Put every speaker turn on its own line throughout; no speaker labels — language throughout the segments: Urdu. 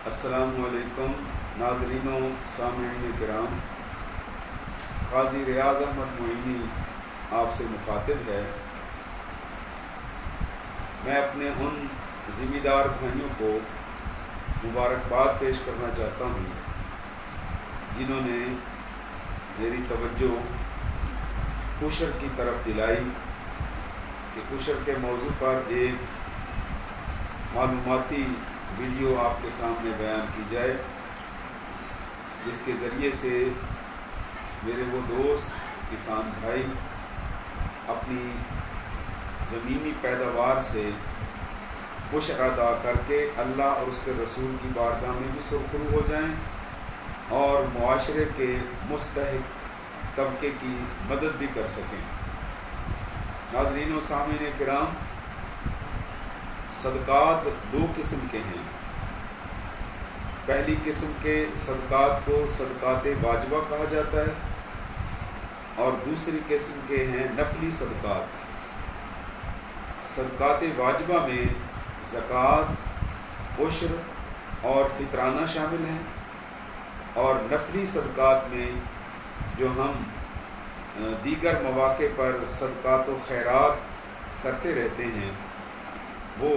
السلام علیکم ناظرین و سامعین کرام، قاضی ریاض احمد معینی آپ سے مخاطب ہے۔ میں اپنے ان ذمہ دار بھائیوں کو مبارکباد پیش کرنا چاہتا ہوں جنہوں نے میری توجہ عشر کی طرف دلائی کہ عشر کے موضوع پر ایک معلوماتی ویڈیو آپ کے سامنے بیان کی جائے، جس کے ذریعے سے میرے وہ دوست کسان بھائی اپنی زمینی پیداوار سے عشر ادا کر کے اللہ اور اس کے رسول کی بارگاہ میں بھی سرخرو ہو جائیں اور معاشرے کے مستحق طبقے کی مدد بھی کر سکیں۔ ناظرین و سامعین کرام، صدقات دو قسم کے ہیں۔ پہلی قسم کے صدقات کو صدقات واجبہ کہا جاتا ہے اور دوسری قسم کے ہیں نفلی صدقات۔ صدقات واجبہ میں زکوٰۃ، عشر اور فطرانہ شامل ہیں، اور نفلی صدقات میں جو ہم دیگر مواقع پر صدقات و خیرات کرتے رہتے ہیں وہ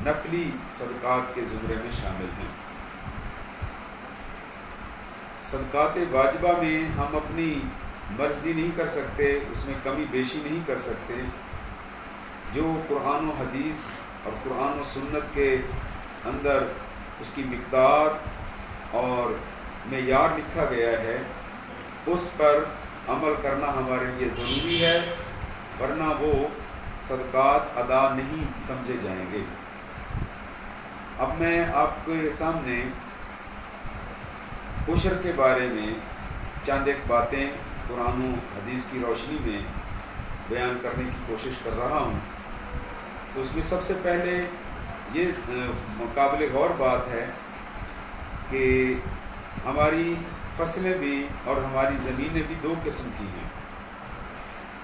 نفلی صدقات کے زمرے میں شامل ہیں۔ صدقات واجبہ میں ہم اپنی مرضی نہیں کر سکتے، اس میں کمی بیشی نہیں کر سکتے۔ جو قرآن و حدیث اور قرآن و سنت کے اندر اس کی مقدار اور معیار لکھا گیا ہے اس پر عمل کرنا ہمارے لیے ضروری ہے، ورنہ وہ صدقات ادا نہیں سمجھے جائیں گے۔ اب میں آپ کے سامنے عشر کے بارے میں چند ایک باتیں قرآن و حدیث کی روشنی میں بیان کرنے کی کوشش کر رہا ہوں۔ تو اس میں سب سے پہلے یہ قابل غور بات ہے کہ ہماری فصلیں بھی اور ہماری زمینیں بھی دو قسم کی ہیں۔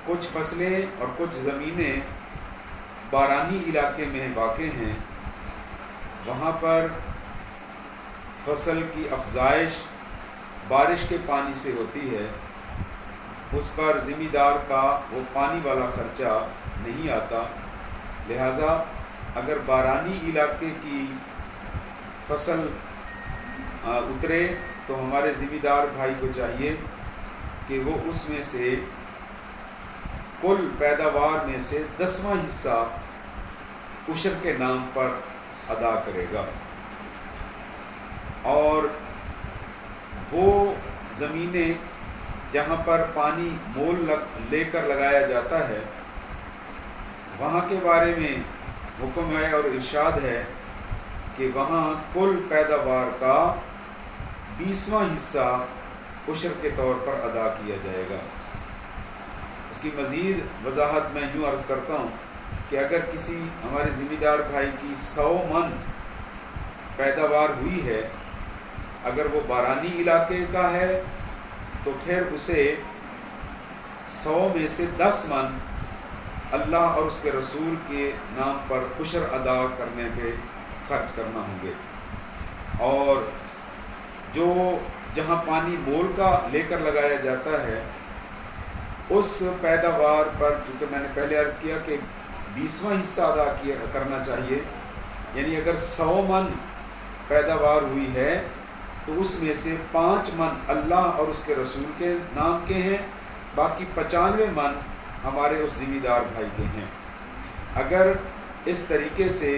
کچھ فصلیں اور کچھ زمینیں بارانی علاقے میں واقع ہیں، وہاں پر فصل کی افزائش بارش کے پانی سے ہوتی ہے، اس پر ذمہ دار کا وہ پانی والا خرچہ نہیں آتا، لہٰذا اگر بارانی علاقے کی فصل اترے تو ہمارے ذمہ دار بھائی کو چاہیے کہ وہ اس میں سے کل پیداوار میں سے 10واں حصہ عشر کے نام پر ادا کرے گا، اور وہ زمینیں جہاں پر پانی مول لے کر لگایا جاتا ہے وہاں کے بارے میں حکم ہے اور ارشاد ہے کہ وہاں کل پیداوار کا 20واں حصہ عشر کے طور پر ادا کیا جائے گا۔ اس کی مزید وضاحت میں یوں عرض کرتا ہوں کہ اگر کسی ہمارے ذمہ دار بھائی کی 100 من پیداوار ہوئی ہے، اگر وہ بارانی علاقے کا ہے تو پھر اسے 100 میں سے 10 من اللہ اور اس کے رسول کے نام پر عشر ادا کرنے پہ خرچ کرنا ہوں گے، اور جو جہاں پانی مول کا لے کر لگایا جاتا ہے اس پیداوار پر، چونکہ میں نے پہلے عرض کیا کہ 20واں حصہ ادا کرنا چاہیے، یعنی اگر 100 من پیداوار ہوئی ہے تو اس میں سے 5 من اللہ اور اس کے رسول کے نام کے ہیں، باقی 95 من ہمارے اس ذمہ دار بھائی کے ہیں۔ اگر اس طریقے سے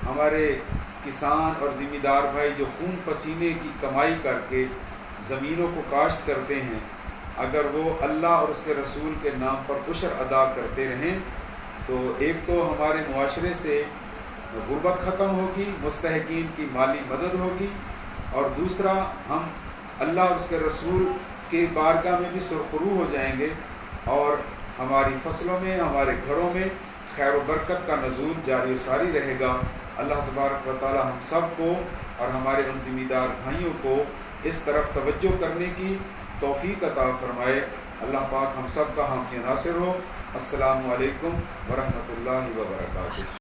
ہمارے کسان اور ذمہ دار بھائی جو خون پسینے کی کمائی کر کے زمینوں کو کاشت کرتے ہیں، اگر وہ اللہ اور اس کے رسول کے نام پر عشر ادا کرتے رہیں تو ایک تو ہمارے معاشرے سے غربت ختم ہوگی، مستحقین کی مالی مدد ہوگی، اور دوسرا ہم اللہ اور اس کے رسول کے بارگاہ میں بھی سرخرو ہو جائیں گے، اور ہماری فصلوں میں، ہمارے گھروں میں خیر و برکت کا نزول جاری و ساری رہے گا۔ اللہ تبارک و تعالی ہم سب کو اور ہمارے ان ذمہ دار بھائیوں کو اس طرف توجہ کرنے کی توفیق عطا فرمائے۔ اللہ پاک ہم سب کا حامی ناصر ہو۔ السلام علیکم ورحمۃ اللہ وبرکاتہ۔